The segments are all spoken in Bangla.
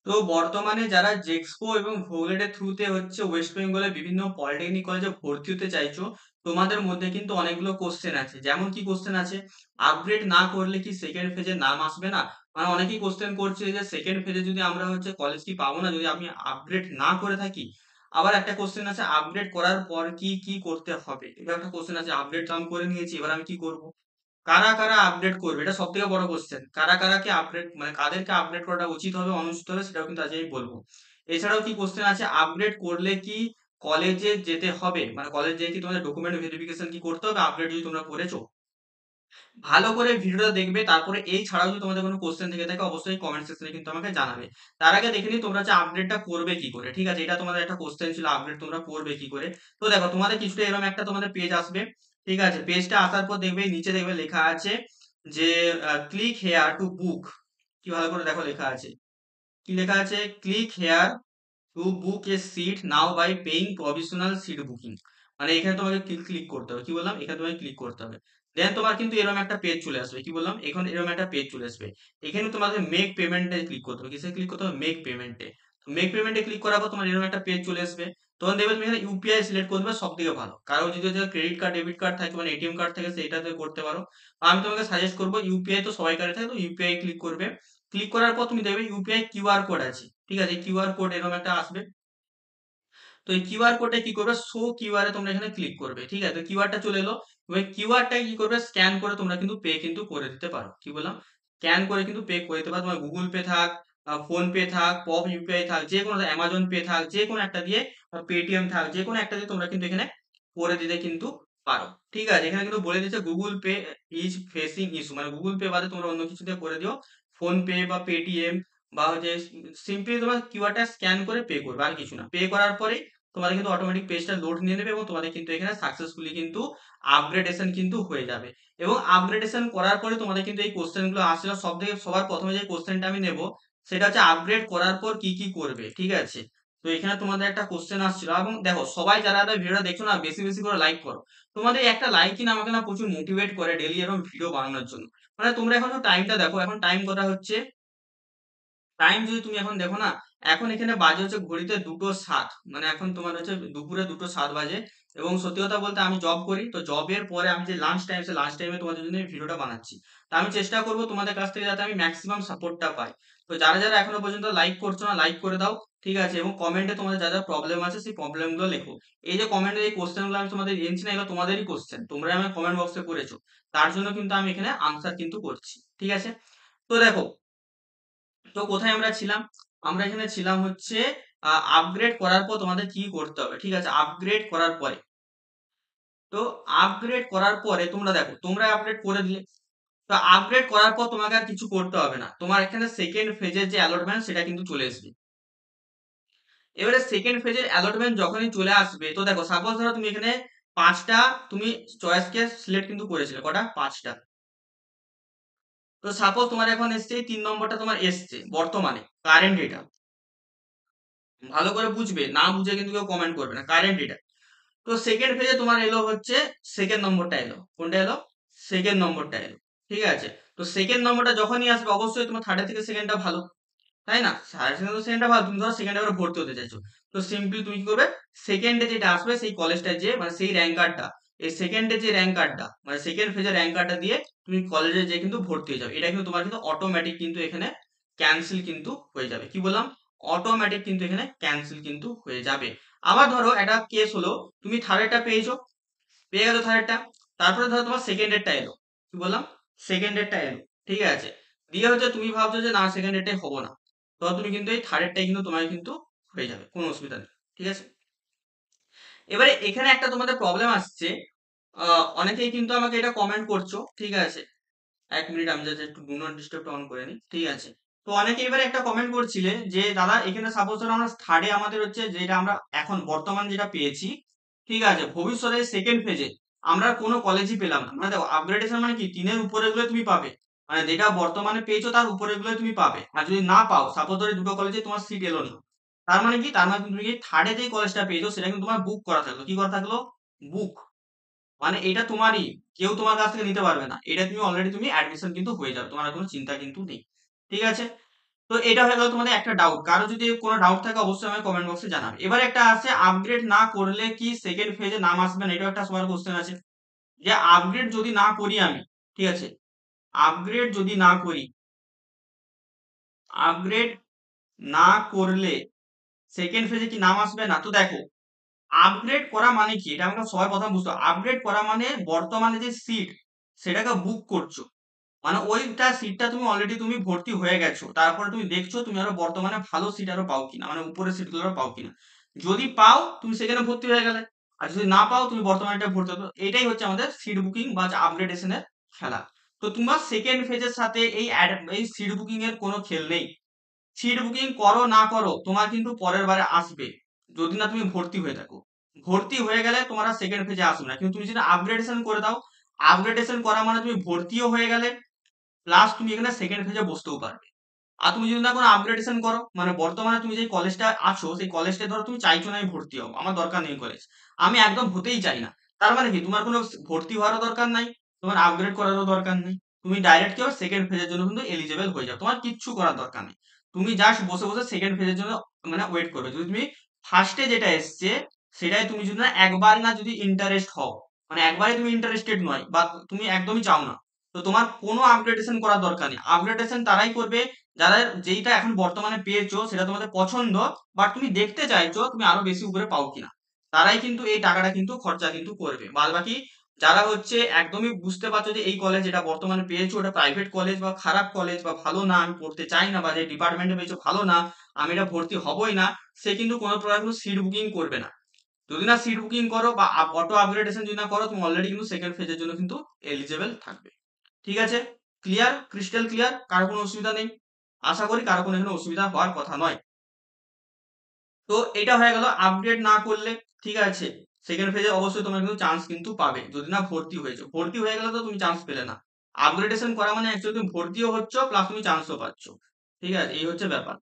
তো বর্তমানে যারা জেক্সপো এবং ভোগলেটের থ্রুতে হচ্ছে ওয়েস্ট বেঙ্গলের বিভিন্ন পলিটেকনিক কলেজে ভর্তি হতে চাইছো, তোমাদের মধ্যে কিন্তু অনেকগুলো কোশ্চেন আছে। যেমন কি কোশ্চেন আছে? আপগ্রেড না করলে কি সেকেন্ড ফেজে নাম আসবে না? মানে অনেকেই কোশ্চেন করছে যে সেকেন্ড ফেজে যদি আমরা হচ্ছে কলেজ কি পাবো না যদি আমি আপগ্রেড না করে থাকি। আবার একটা কোশ্চেন আছে আপগ্রেড করার পর কি কি করতে হবে। এটা একটা কোশ্চেন আছে আপগ্রেড তো আমি করে নিয়েছি, এবার আমি কি করব? কারা কারা আপডেট করবে, এটা সব থেকে বড় কোশ্চেন। কারা কারা কে আপডেট, মানে কাদেরকে আপডেট করাটা উচিত হবে অনুচিত হবে সেটাও কিন্তু আজ আমি বলবো। এছাড়াও কি কোশ্চেন আছে আপডেট করলে কি কলেজে যেতে হবে, মানে কলেজ যেয়ে কি তোমাদের ডকুমেন্ট ভেরিফিকেশন কি করতে হবে আপডেট যদি তোমরা করেছো। ভালো করে ভিডিওটা দেখবে, তারপরে এই ছাড়াও যদি তোমাদের কোনো কোশ্চেন থেকে থাকে অবশ্যই কমেন্ট সেকশনে কিন্তু আমাকে জানাবে। তার আগে দেখে নিই তোমরা যে আপডেটটা করবে কি করে। ঠিক আছে, এটা তোমাদের একটা কোশ্চেন ছিল আপডেট তোমরা করবে কি করে। তো দেখো তোমাদের কিছুটা এরকম একটা তোমাদের পেজ আসবে। ঠিক আছে, পেজটা আসার পর দেখবে নিচে দেখবে লেখা আছে যে ক্লিক হেয়ার টু বুক। কি ভালো করে দেখো লেখা আছে, কি লেখা আছে? Click here to book a seat now by paying provisional seat booking. মানে এখানে তোমাকে ক্লিক ক্লিক করতে হবে। কি বললাম? এখানে তোমাকে ক্লিক করতে হবে। দেন তোমার কিন্তু এরকম একটা পেজ চলে আসবে। কি বললাম? এখন এরকম একটা পেজ চলে আসবে। এখানে তোমাদের মেক পেমেন্টে ক্লিক করতে হবে। কিসে ক্লিক করতে হবে? মেক পেমেন্টে। মেক পেমেন্টে ক্লিক করার পর তোমার এরকম একটা পেজ চলে আসবে। তখন দেখবে তুমি এখানে ইউপিআই সিলেক্ট করে দেবে, সব থেকে ভালো। কারো যদি ক্রেডিট কার্ড ডেবিট কার্ড থাকে, মানে এটিএম কার্ড থাকে, সেইটাতে করতে পারো। আমি তোমাকে সাজেস্ট করবো ইউপিআই তো সবাই কার্ডে থাকে, তো ইউপিআই ক্লিক করবে। ক্লিক করার পর তুমি দেখবে ইউপিআই কিউআর কোড আছে। ঠিক আছে, কিউআর কোড এরকম একটা আসবে। তো এই কিউআর কোডে কি করবে? শো কিউআর এ তোমরা এখানে ক্লিক করবে। ঠিক আছে, কিউআরটা চলে এলো। ওই কিউআরটা কি করবে? স্ক্যান করে তোমরা কিন্তু পে কিন্তু করে দিতে পারো। কি বললাম? স্ক্যান করে কিন্তু পে করে দিতে পারো। তোমার গুগল পে থাক, ফোন পে থাক, পপ ইউপিআই থাক, যে কোনো অ্যামাজন পে থাক, যে কোনো একটা দিয়ে, পেটিএম থাক, যে কোনো একটা দিয়ে তোমরা কিন্তু এখানে করে দিতে কিন্তু পারো। ঠিক আছে, এখানে কিন্তু বলে দিচ্ছে Google pay is facing issue, মানে গুগল পে বাদে তোমরা অন্য কিছু দিয়ে করে দিও। ফোন পে বা পেটিএম বা হচ্ছে সিম্পলি তোমার কিউআরটা স্ক্যান করে পে করবে, আর কিছু না। পে করার পরে তোমাদের কিন্তু অটোমেটিক পেজটা লোড নিয়ে নেবে এবং তোমাদের কিন্তু এখানে সাকসেসফুলি কিন্তু আপগ্রেডেশন কিন্তু হয়ে যাবে। এবং আপগ্রেডেশন করার পরে তোমাদের কিন্তু এই কোশ্চেন গুলো আসছিল। সব থেকে সবার প্রথমে যে কোশ্চেনটা আমি নেব সেটা হচ্ছে আপগ্রেড করার পর কি কি করবে। ঠিক আছে, তো এখানে তোমাদের একটা কোশ্চেন আসছিল। এবং দেখো সবাই যারা ভিডিওটা দেখছো না, বেশি বেশি করে লাইক করো। তোমাদের এই একটা লাইকই না আমাকে না প্রচুর মোটিভেট করে ডেলি এরকম ভিডিও বানানোর জন্য। মানে তোমরা এখন টাইমটা দেখো, এখন টাইম করা হচ্ছে, টাইম যদি তুমি এখন দেখো না, এখন এখানে বাজে হচ্ছে ঘড়িতে 2:07, মানে এখন তোমার হচ্ছে দুপুরে 2:07 বাজে। এবং সত্যি কথা বলতে আমি জব করি, তো জবের পরে আমি যে লাঞ্চ টাইম, সে লাঞ্চ টাইমে তোমাদের জন্য এই ভিডিওটা বানাচ্ছি। তো আমি চেষ্টা করবো তোমাদের কাছ থেকে যাতে আমি ম্যাক্সিমাম সাপোর্টটা পাই। তো যারা যারা এখনো পর্যন্ত লাইক করছো না, লাইক করে দাও। ঠিক আছে, এবং কমেন্টে তোমাদের যা যা প্রবলেম আছে সেই প্রবলেম গুলো লেখো। এই যে কমেন্টে এই কোশ্চেন গুলো আমি তোমাদের দিয়েছি না, এগুলো তোমাদেরই কোশ্চেন, তোমরা আমার কমেন্ট বক্সে করেছো। তার জন্য কিন্তু আমি এখানে আনসার কিন্তু করছি। ঠিক আছে, তো দেখো, তো কোথায় আমরা ছিলাম? আমরা এখানে ছিলাম হচ্ছে আপগ্রেড করার পর তোমাদের কি করতে হবে। ঠিক আছে, আপগ্রেড করার পরে, তো আপগ্রেড করার পরে তোমরা দেখো তোমরা আপগ্রেড করে দিলে। তো আপগ্রেড করার পর তোমাকে আর কিছু করতে হবে না, তোমার এখানে সেকেন্ড ফেজের যে অ্যালটমেন্ট সেটা কিন্তু চলে আসবে। এবারে সেকেন্ড ফেজের অ্যালটমেন্ট যখনই চলে আসবে, তো দেখো সাপোজ ধরো তুমি এখানে 5টা তুমি চয়েস কেস সিলেক্ট কিন্তু করেছিলে, কটা? 5টা। তো সাপোজ তোমার এখন এসছে 3 নম্বরটা তোমার এসছে বর্তমানে, কারেন্ট ডেটা। ভালো করে বুঝবে, না বুঝে কিন্তু কেউ কমেন্ট করবে না, কারেন্ট ডেটা। তো সেকেন্ড ফেজে তোমার এলো হচ্ছে সেকেন্ড নম্বরটা এলো। কোনটা এলো? সেকেন্ড নম্বরটা এলো। ঠিক আছে, তো সেকেন্ড নম্বরটা যখনই আসবে অবশ্যই তোমার থার্ডের থেকে সেকেন্ডটা ভালো, তাই না? থার্ড সেকেন্ড তো সেকেন্ডটা ভালো, তুমি ধরো সেকেন্ডে এবার ভর্তি হতে চাইছো। তো সিম্পলি তুমি কি করবে? সেকেন্ডে যেটা আসবে সেই কলেজটা যে, মানে সেই র্যাঙ্ক কার্ডটা, এই সেকেন্ডে যে র্যাঙ্ক কার্ডটা, মানে সেকেন্ড ফেজের র্যাঙ্ক কার্ডটা দিয়ে তুমি কলেজে যে কিন্তু ভর্তি হয়ে যাবে। এটা কিন্তু তোমার কিন্তু অটোমেটিক কিন্তু এখানে ক্যান্সেল কিন্তু হয়ে যাবে। কি বললাম? অটোমেটিক কিন্তু এখানে ক্যান্সেল কিন্তু হয়ে যাবে। আবার ধরো একটা কেস হলো, তুমি থার্ডেরটা পেয়েছো, পেয়ে গেছো থার্ডেরটা, তারপরে ধরো তোমার সেকেন্ডেরটা এলো। কি বললাম? সেকেন্ডেরটা এলো। ঠিক আছে, দিয়ে হচ্ছে তুমি ভাবছো যে না সেকেন্ডেরটাই হবো না, তো তুমি কিন্তু এই থার্ডেরটাই কিন্তু তোমার কিন্তু হয়ে যাবে, কোনো অসুবিধা নেই। ঠিক আছে, এবারে এখানে একটা তোমাদের প্রবলেম আসছে। অনেকেই কিন্তু আমাকে এটা কমেন্ট করছো। ঠিক আছে, 1 মিনিট আমি জাস্ট একটু ডু নট ডিস্টার্ব অন করে নিই। ঠিক আছে, তো অনেকে এবারে একটা কমেন্ট করছিলে যে দাদা এখানে সাপোজ ধরো আমরা থার্ডে আমাদের হচ্ছে যেটা আমরা এখন বর্তমান যেটা পেয়েছি, ঠিক আছে, ভবিষ্যতে সেকেন্ড ফেজে আমরা কোনো কলেজই পেলাম না। মানে দেখো আপগ্রেডেশন মানে কি, 3-এর উপরে গুলো তুমি পাবে, মানে যেটা বর্তমানে পেয়েছো তার উপরে গুলো তুমি পাবে। আর যদি না পাও, সাপোজ ধরো দুটো কলেজে তোমার সিট এলো না, তার মানে কি, তার মানে তুমি কি থার্ডে যে কলেজটা পেয়েছো সেটা কিন্তু তোমার বুক করা থাকলো। কি করা থাকলো? বুক। মানে এটা তোমারই, কেউ তোমার কাছ থেকে নিতে পারবে না। এটা তুমি অলরেডি তুমি অ্যাডমিশন কিন্তু হয়ে যাবে, তোমার আর কোনো চিন্তা কিন্তু নেই। ঠিক আছে, তো এটা হয়ে গেল তোমাদের একটা ডাউট। কারো যদি কোনো ডাউট থাকে অবশ্যই আমাকে কমেন্ট বক্সে জানাবে। এবার একটা আছে, আপগ্রেড না করলে কি সেকেন্ড ফেজে নাম আসবে না? এটাও একটা সবার কোশ্চেন আছে, যে আপগ্রেড যদি না করি আমি, ঠিক আছে, আপগ্রেড যদি না করি, আপগ্রেড না করলে সেকেন্ড ফেজে কি নাম আসবে না? তো দেখো, আপগ্রেড করা মানে কি, এটা আমরা সবার প্রথম বুঝতে হবে। আপগ্রেড করা মানে বর্তমানে যে সিট সেটাকে বুক করছো, মানে ওইটা সিটটা তুমি অলরেডি তুমি ভর্তি হয়ে গেছো, তারপরে তুমি দেখছো তুমি আরো বর্তমানে ভালো সিট আরো পাও কিনা, মানে উপরের সিট গুলো পাও কিনা। যদি পাও তুমি সেখানে ভর্তি হয়ে গেলে, আর যদি না পাও তুমি বর্তমানে এটা ভর্তি হতো। এটাই হচ্ছে আমাদের সিট বুকিং বা আপগ্রেডেশনের খেলা। তো তোমার সেকেন্ড ফেজের সাথে এই সিট বুকিং এর কোনো খেল নেই। সিট বুকিং করো না করো তোমার কিন্তু পরের বারে আসবে, যদি না তুমি ভর্তি হয়ে থাকো। ভর্তি হয়ে গেলে তোমার আর সেকেন্ড ফেজে আসবে না, কিন্তু তুমি যদি আপগ্রেডেশন করে দাও, আপগ্রেডেশন করা মানে তুমি ভর্তিও হয়ে গেলে, প্লাস তুমি এখানে সেকেন্ড ফেজে বসতেও পারবে। আর তুমি যদি না কোনো আপগ্রেডেশন করো, মানে বর্তমানে তুমি যে কলেজটা আছো সেই কলেজটা ধরো তুমি চাইছো না আমি ভর্তি হবো, আমার দরকার নেই কলেজ, আমি একদম হতেই চাই না, তার মানে কি তোমার কোনো ভর্তি হওয়ারও দরকার নাই, তোমার আপগ্রেড করারও দরকার নেই, তুমি ডাইরেক্ট কি সেকেন্ড ফেজের জন্য কিন্তু এলিজেবল হয়ে যাও, তোমার কিচ্ছু করার দরকার নেই। তুমি জাস্ট বসে বসে সেকেন্ড ফেজের জন্য মানে ওয়েট করবে। যদি তুমি ফার্স্টে যেটা এসছে সেটাই তুমি যদি না একবার না যদি ইন্টারেস্ট হও, মানে একবারে তুমি ইন্টারেস্টেড নয় বা তুমি একদমই চাও না, তো তোমার কোনো আপগ্রেডেশন করার দরকার নেই। আপগ্রেডেশন তারাই করবে যারা, যেইটা এখন বর্তমানে পেয়েছো সেটা তোমাদের পছন্দ, বাট তুমি দেখতে চাইছো তুমি আরো বেশি উপরে পাও কিনা, তারাই কিন্তু এই টাকাটা কিন্তু খরচা কিন্তু করবে। বাদ বাকি যারা হচ্ছে একদমই বুঝতে পারছো যে এই কলেজ যেটা বর্তমানে পেয়েছো ওটা প্রাইভেট কলেজ বা খারাপ কলেজ বা ভালো না, আমি পড়তে চাই না, বা যে ডিপার্টমেন্টে পেয়েছো ভালো না, আমি এটা ভর্তি হবই না, সে কিন্তু কোনো প্রকার কোনো সিট বুকিং করবে না। যদি না সিট বুকিং করো বা অটো আপগ্রেডেশন যদি না করো, তুমি অলরেডি কিন্তু সেকেন্ড ফেজের জন্য কিন্তু এলিজেবল থাকবে। ঠিক আছে, ক্লিয়ার, ক্রিস্টাল ক্লিয়ার, কারো কোনো অসুবিধা নেই? আশা করি কারো কোনো এখানে অসুবিধা হওয়ার কথা নয়। তো এটা হয়ে গেল আপগ্রেড না করলে, ঠিক আছে, সেকেন্ড ফেজে অবশ্যই তোমার কিন্তু চান্স কিন্তু পাবে, যদি না ভর্তি হয়েছো। ভর্তি হয়ে গেলে তো তুমি চান্স পেলে না। আপগ্রেডেশন করা মানে অ্যাকচুয়ালি তুমি ভর্তিও হচ্ছ প্লাস তুমি চান্সও পাচ্ছ। ঠিক আছে, এই হচ্ছে ব্যাপার।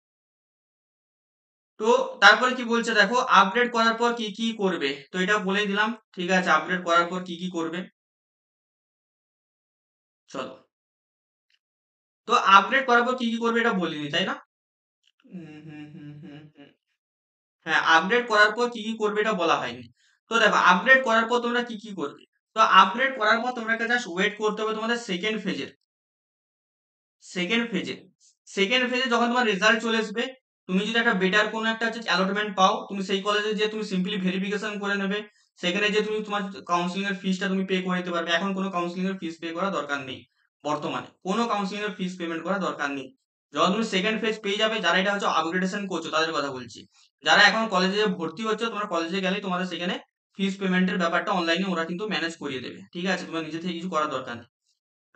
তো তারপরে কি বলছে দেখো, আপগ্রেড করার পর কি কি করবে, তো এটা বলে দিলাম। ঠিক আছে, আপগ্রেড করার পর কি কি করবে, চলো। তো আপগ্রেড করার পর কি কি করবে এটা বলিনি, তাই না? হুম হুম হুম হুম হুম। হ্যাঁ, আপগ্রেড করার পর কি কি করবে এটা বলা হয়নি। তো দেখো, আপগ্রেড করার পর তোমরা কি কি করবে। তো আপগ্রেড করার পর তোমাকে জাস্ট ওয়েট করতে হবে তোমাদের সেকেন্ড ফেজের। সেকেন্ড ফেজে সেকেন্ড ফেজে যখন তোমার রেজাল্ট চলে আসবে, তুমি যদি একটা বেটার কোনো একটা হচ্ছে অ্যালটমেন্ট পাও, তুমি সেই কলেজে যে তুমি সিম্পলি ভেরিফিকেশন করে নেবে, সেখানে যে তুমি তোমার কাউন্সিলিং এর ফিসটা তুমি পে করে দিতে পারবে। এখন কোনো কাউন্সিলিং এর ফিস পে করা দরকার নেই, বর্তমানে কোনো কাউন্সিলিং এর ফিস পেমেন্ট করা দরকার নেই। যখন তুমি সেকেন্ড ফেজ পেয়ে যাবে, যারা এটা হচ্ছে আপগ্রেডেশন করছো তাদের কথা বলছি, যারা এখন কলেজে ভর্তি হচ্ছে, তোমার কলেজে গেলেই তোমাদের সেখানে ফিস পেমেন্টের ব্যাপারটা অনলাইনে ওরা কিন্তু ম্যানেজ করিয়ে দেবে। ঠিক আছে, তোমার নিজে থেকে কিছু করার দরকার নেই।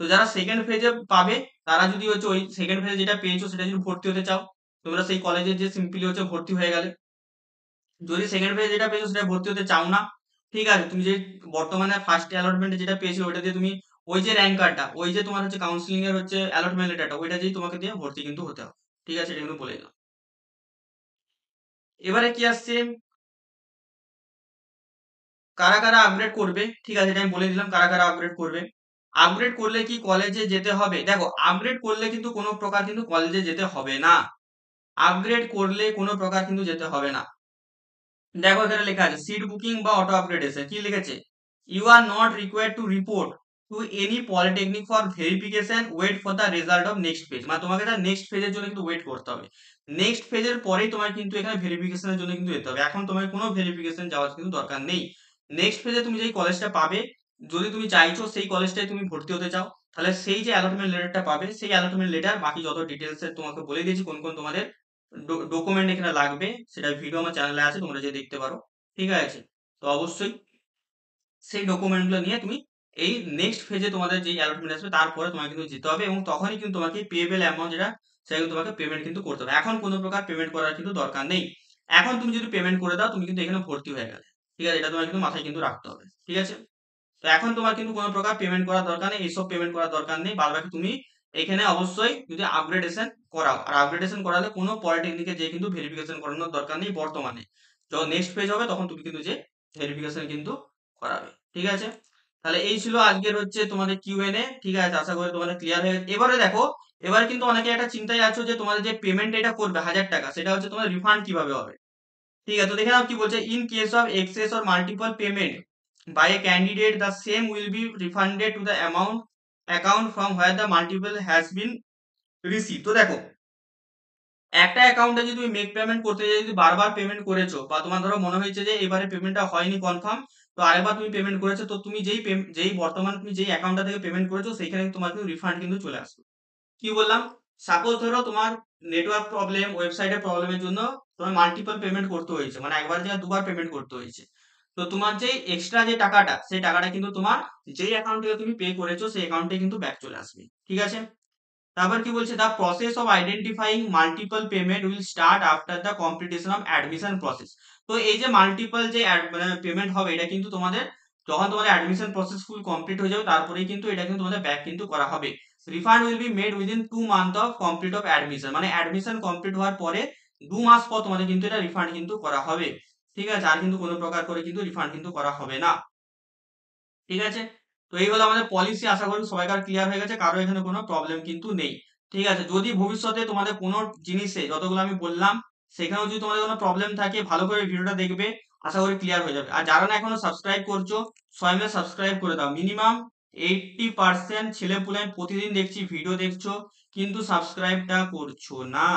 তো যারা সেকেন্ড ফেজে পাবে, তারা যদি হচ্ছে ওই সেকেন্ড ফেজে যেটা পেয়েছো সেটা যদি ভর্তি হতে চাও, তোমরা সেই কলেজে যে সিম্পলি হচ্ছে ভর্তি হয়ে গেলে। যদি সেকেন্ড ফেজে যেটা পেয়েছো সেটা ভর্তি হতে চাও না, ঠিক আছে, তুমি যে বর্তমানে ফার্স্ট অ্যালটমেন্টে যেটা পেয়েছো ওইটা দিয়ে তুমি ওই যে র্যাঙ্ক কার্ডটা, ওই যে তোমার হচ্ছে কাউন্সিলিং এর হচ্ছে অ্যালটমেন্ট লেটারটা, ওইটা দিয়ে তোমাকে দিয়ে ভর্তি কিন্তু হতে হবে। ঠিক আছে, এটা কিন্তু বলে দিলাম। এবারে কি আসছে, কারা কারা আপগ্রেড করবে, ঠিক আছে, এটা আমি বলে দিলাম কারা কারা আপগ্রেড করবে। আপগ্রেড করলে কি কলেজে যেতে হবে? দেখো, আপগ্রেড করলে কিন্তু কোনো প্রকার কিন্তু কলেজে যেতে হবে না। আপগ্রেড করলে কোনো প্রকার কিন্তু যেতে হবে না। দেখো এখানে লেখা আছে সিট বুকিং বা অটো আপগ্রেডেশন, কি লিখেছে, you are not required to report to any polytechnic for verification, wait for the result of next phase. মানে তোমাকে তার নেক্সট ফেজের জন্য কিন্তু ওয়েট করতে হবে। নেক্সট ফেজের পরেই তোমার কিন্তু এখানে ভেরিফিকেশনের জন্য কিন্তু যেতে হবে, এখন তোমার কোনো ভেরিফিকেশন যাওয়ার কিন্তু দরকার নেই। নেক্সট ফেজে তুমি যেই কলেজটা পাবে, যদি তুমি চাইছো সেই কলেজটায় তুমি ভর্তি হতে চাও, তাহলে সেই যে অ্যালটমেন্ট লেটারটা পাবে, সেই অ্যালটমেন্ট লেটার বাকি যত ডিটেলস তোমাকে বলে দিয়েছি কোন কোন তোমাদের ডকুমেন্ট এখানে লাগবে, সেটা ভিডিও আমার চ্যানেলে আছে, তোমরা যে দেখতে পারো। ঠিক আছে, তো অবশ্যই সেই ডকুমেন্ট গুলো নিয়ে তুমি এই নেক্সট ফেজে তোমাদের যে অ্যালটমেন্ট আসবে তারপরে তোমাকে কিন্তু যেতে হবে, এবং তখনই কিন্তু তোমাকে পেয়েবল অ্যামাউন্ট যেটা সেটা কিন্তু তোমাকে পেমেন্ট কিন্তু করতে হবে। এখন কোনো প্রকার পেমেন্ট করার কিন্তু দরকার নেই। এখন তুমি যদি পেমেন্ট করে দাও তুমি কিন্তু এখানে ভর্তি হয়ে গেলে। ঠিক আছে, এটা তোমার কিন্তু মাথায় কিন্তু রাখতে হবে। ঠিক আছে, তো এখন তোমার কিন্তু কোনো প্রকার পেমেন্ট করার দরকার নেই, এইসব পেমেন্ট করার দরকার নেই। বাদ বাকি তুমি এখানে অবশ্যই যদি আপগ্রেডেশন করাও, আর আপগ্রেডেশন করালে কোনো পলিটেকনিকে যে কিন্তু ভেরিফিকেশন করানোর দরকার নেই বর্তমানে। যখন নেক্সট পেজ হবে তখন তুমি কিন্তু যে ভেরিফিকেশন কিন্তু করাবে। ঠিক আছে, তাহলে এই ছিল আজকের হচ্ছে তোমাদের কিউএনএ। ঠিক আছে, আশা করি তোমাদের ক্লিয়ার হয়ে গেছে। এবারে দেখো, এবার কিন্তু অনেকে একটা চিন্তায় আছো যে তোমাদের যে পেমেন্ট এটা করবে 1000 টাকা, সেটা হচ্ছে তোমার রিফান্ড কিভাবে হবে। ঠিক আছে, তো দেখে নাও কি বলছে, in case of excess or multiple payment by a candidate the same will be refunded to the account from where the multiple has been receive. তো দেখো, একটা অ্যাকাউন্টে যদি তুমি মেক পেমেন্ট করতে যাই, যদি বারবার পেমেন্ট করেছো বা তোমার ধরো মনে হয়েছে যে এবারে পেমেন্টটা হয়নি কনফার্ম, তো আরেকবার তুমি পেমেন্ট করেছো, তো তুমি যেই বর্তমান তুমি যেই অ্যাকাউন্টটা থেকে পেমেন্ট করেছো সেইখানে তোমার কিন্তু রিফান্ড কিন্তু চলে আসবে। কি বললাম, সাপোজ ধরো তোমার নেটওয়ার্ক প্রবলেম, ওয়েবসাইটের প্রবলেমের জন্য তোমার মাল্টিপল পেমেন্ট করতে হয়েছে, মানে একবার জায়গায় দুবার পেমেন্ট করতে হয়েছে, তো তোমার যে এক্সট্রা যে টাকাটা, সেই টাকাটা কিন্তু তোমার যেই অ্যাকাউন্ট থেকে তুমি পে করেছো সেই অ্যাকাউন্টে কিন্তু ব্যাক চলে আসবে। ঠিক আছে, তারপর কি বলছে, the process of identifying multiple payment will start after the completion of admission process. তো এই যে মাল্টিপল যে মানে পেমেন্ট হবে, এটা কিন্তু তোমাদের যখন তোমাদের অ্যাডমিশন প্রসেস ফুল কমপ্লিট হয়ে যাবে তারপরেই কিন্তু এটা কিন্তু তোমাদের ব্যাক কিন্তু করা হবে। Refund will be made within 2 month of complete of admission, মানে অ্যাডমিশন কমপ্লিট হওয়ার পরে 2 মাস পর তোমাদের কিন্তু এটা রিফান্ড কিন্তু করা হবে। ঠিক আছে, আর কিন্তু কোনো প্রকার করে কিন্তু রিফান্ড কিন্তু করা হবে না। ঠিক আছে, তো এই হলো আমাদের পলিসি। আশা করি সবাইকার ক্লিয়ার হয়ে গেছে, কারো এখানে কোনো প্রবলেম কিন্তু নেই। ঠিক আছে, যদি ভবিষ্যতে তোমাদের কোনো জিনিসে যতগুলো আমি বললাম সেখানেও যদি তোমাদের কোনো প্রবলেম থাকে, ভালো করে ভিডিওটা দেখবে, আশা করি ক্লিয়ার হয়ে যাবে। আর যারা না এখনো সাবস্ক্রাইব করছো, সবাই মিলে সাবস্ক্রাইব করে দাও। মিনিমাম 80% ছেলেপুলে আমি প্রতিদিন দেখছি, ভিডিও দেখছো, কিন্তু সাবস্ক্রাইবটা করছো না।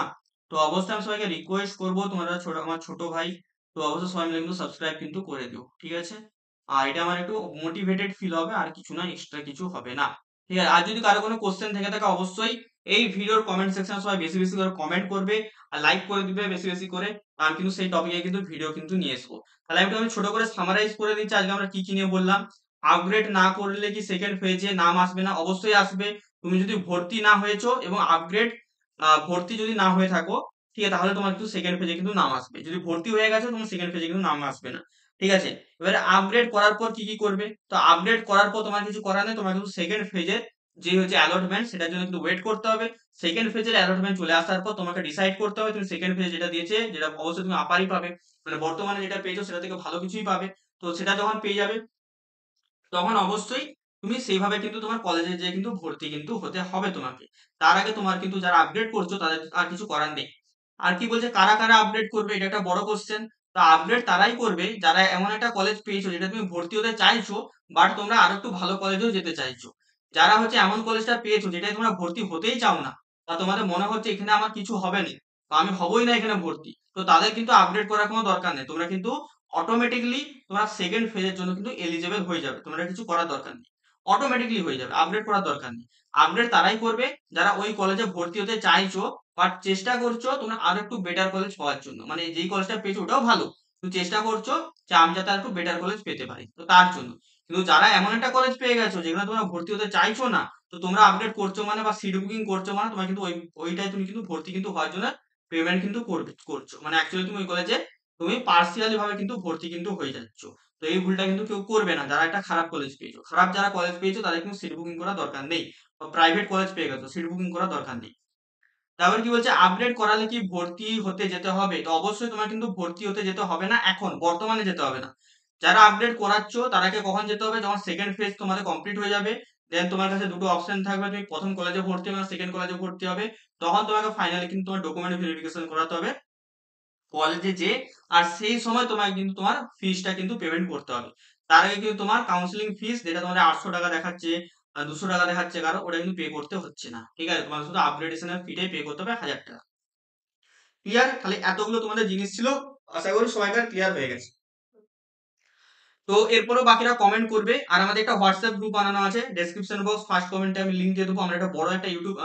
তো অবশ্যই আমি সবাইকে রিকোয়েস্ট করবো, তোমরা আমার ছোট ভাই, তো অবশ্যই সবাই মিলে কিন্তু সাবস্ক্রাইব কিন্তু করে দিও। ঠিক আছে, আর এটা আমার একটু মোটিভেটেড ফিল হবে, আর কিছু না, এক্সট্রা কিছু হবে না। ঠিক আছে, আর যদি কারো কোনো কোশ্চেন থেকে থাকে অবশ্যই এই ভিডিওর কমেন্ট সেকশনে সবাই বেশি বেশি করে কমেন্ট করবে আর লাইক করে দিবে বেশি বেশি করে। আমি কিন্তু সেই টপিকে কিন্তু ভিডিও কিন্তু নিয়ে আসবো। তাহলে আমি ছোট করে সামারাইজ করে দিচ্ছি আজকে আমরা কি কি নিয়ে বললাম। আপগ্রেড না করলে কি সেকেন্ড ফেজে নাম আসবে না? অবশ্যই আসবে। তুমি যদি ভর্তি না হয়েছো এবং আপগ্রেড ভর্তি যদি না হয়ে থাকো, ঠিক আছে, তাহলে তোমার কিন্তু সেকেন্ড ফেজে কিন্তু নাম আসবে। যদি ভর্তি হয়ে গেছো, তোমার সেকেন্ড ফেজে কিন্তু নাম আসবে না। ঠিক আছে, এবারে আপগ্রেড করার পর কি কি করবে? তো আপগ্রেড করার পর তোমার কিছু করার নেই, তোমার কিন্তু সেকেন্ড ফেজের যে হচ্ছে অ্যালটমেন্ট, সেটার জন্য কিন্তু ওয়েট করতে হবে। সেকেন্ড ফেজের অ্যালটমেন্ট চলে আসার পর তোমাকে ডিসাইড করতে হবে তুমি সেকেন্ড ফেজে যেটা দিয়েছে, যেটা অবশ্যই তুমি আপারই পাবে, মানে বর্তমানে যেটা পেয়েছো সেটা থেকে ভালো কিছুই পাবে। তো সেটা যখন পেয়ে যাবে, তখন অবশ্যই তুমি সেইভাবে কিন্তু তোমার কলেজে যেয়ে কিন্তু ভর্তি কিন্তু হতে হবে তোমাকে। তার আগে তোমার কিন্তু যারা আপগ্রেড করছো তাদের আর কিছু করার নেই। আর কি বলছে, কারা কারা আপগ্রেড করবে, এটা একটা বড় কোশ্চেন। তো আপগ্রেড তারাই করবে যারা এমন একটা কলেজ পেয়েছো যেটা তুমি ভর্তি হতে চাইছো, বাট তোমরা আরো একটু ভালো কলেজেও যেতে চাইছো। যারা হচ্ছে এমন কলেজটা পেয়েছো যেটাই তোমরা ভর্তি হতেই চাও না, বা তোমাদের মনে হচ্ছে এখানে আমার কিছু হবে না, বা আমি হবই না এখানে ভর্তি, তো তাদের কিন্তু আপগ্রেড করার কোনো দরকার নেই। তোমরা কিন্তু অটোমেটিকলি তোমরা সেকেন্ড ফেজের জন্য কিন্তু এলিজেবল হয়ে যাবে, তোমরা কিছু করার দরকার নেই, অটোমেটিকলি হয়ে যাবে, আপগ্রেড করার দরকার নেই। আপগ্রেড তারাই করবে যারা ওই কলেজে ভর্তি হতে চাইছো, বাট চেষ্টা করছো তোমরা আরো একটু বেটার কলেজ পাওয়ার জন্য, মানে যেই কলেজটা পেয়েছো ওটাও ভালো, তুমি চেষ্টা করছো যে আমি যাতে আর একটু বেটার কলেজ পেতে পারি, তো তার জন্য। কিন্তু যারা এমন একটা কলেজ পেয়ে গেছো যেখানে তোমরা ভর্তি হতে চাইছো না, তো তোমরা আপডেট করছো মানে বা সিট বুকিং করছো মানে তোমার কিন্তু ওইটাই তুমি কিন্তু ভর্তি কিন্তু হওয়ার জন্য পেমেন্ট কিন্তু করছো, মানে অ্যাকচুয়ালি তুমি ওই কলেজে তুমি পার্সিয়ালি ভাবে কিন্তু ভর্তি কিন্তু হয়ে যাচ্ছ। তো এই ভুলটা কিন্তু কেউ করবে না যারা একটা খারাপ কলেজ পেয়েছো। খারাপ যারা কলেজ পেয়েছো তাদের কিন্তু সিট বুকিং করার দরকার নেই, বা প্রাইভেট কলেজ পেয়ে গেছো সিট বুকিং করার দরকার নেই। তারপর কি বলছে, আপগ্রেড করালে কি ভর্তি হতে যেতে হবে? তো অবশ্যই তোমার কিন্তু ভর্তি হতে যেতে হবে না, এখন বর্তমানে যেতে হবে না। যারা আপগ্রেড করাচ্ছ তারাকে কখন যেতে হবে? যখন সেকেন্ড ফেজ তোমাদের কমপ্লিট হয়ে যাবে, দেন তোমার কাছে দুটো অপশন থাকবে, তুমি প্রথম কলেজে ভর্তি হবে না সেকেন্ড কলেজে ভর্তি হবে। তখন তোমাকে ফাইনালি কিন্তু তোমার ডকুমেন্ট ভেরিফিকেশন করাতে হবে কলেজে যে, আর সেই সময় তোমাকে কিন্তু তোমার ফিসটা কিন্তু পেমেন্ট করতে হবে। তার আগে কিন্তু তোমার কাউন্সিলিং ফিস যেটা তোমাদের 800 টাকা দেখাচ্ছে, 200 টাকা দেখাচ্ছে কারো, ওটা কিন্তু পে করতে হচ্ছে না। ঠিক আছে, তোমার শুধু আপগ্রেডেশনের ফিটাই পে করতে হবে 1000 টাকা। ক্লিয়ার? খালি এতগুলো তোমাদের জিনিস ছিল, আশা করি সবাইকার ক্লিয়ার হয়ে গেছে। তো এরপরেও বাকিরা কমেন্ট করবে, আর আমাদের একটা হোয়াটসঅ্যাপ গ্রুপ বানানো আছে, ডেসক্রিপশন বক্স ফার্স্ট কমেন্টে আমি লিংক দিয়ে দেবো। আমরা একটা বড় একটা ইউটিউব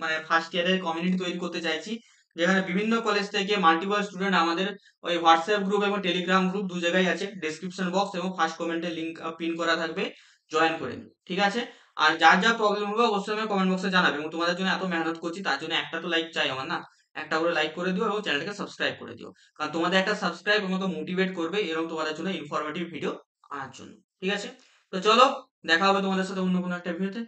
মানে ফার্স্ট ইয়ারের কমিউনিটি তৈরি করতে চাইছি, যেখানে বিভিন্ন কলেজ থেকে মাল্টিপল স্টুডেন্ট আমাদের ওই হোয়াটসঅ্যাপ গ্রুপ এবং টেলিগ্রাম গ্রুপ দু জায়গায় আছে, ডেসক্রিপশন বক্স এবং ফার্স্ট কমেন্টে লিংক পিন করা থাকবে, জয়েন করে নিও। ঠিক আছে, আর যার যা প্রবলেম হবে অবশ্যই আমি কমেন্ট বক্সে জানাবে, এবং তোমাদের জন্য এত মেহনত করছি তার জন্য একটা তো লাইক চাই আমার না, একটা করে লাইক করে দিও এবং চ্যানেলটাকে সাবস্ক্রাইব করে দিও, কারণ তোমাদের একটা সাবস্ক্রাইব আমাকে মোটিভেট করবে এরকম তোমাদের জন্য ইনফরমেটিভ ভিডিও আনার জন্য। ঠিক আছে, তো চলো, দেখা হবে তোমাদের সাথে অন্য কোনো একটা ভিডিওতে।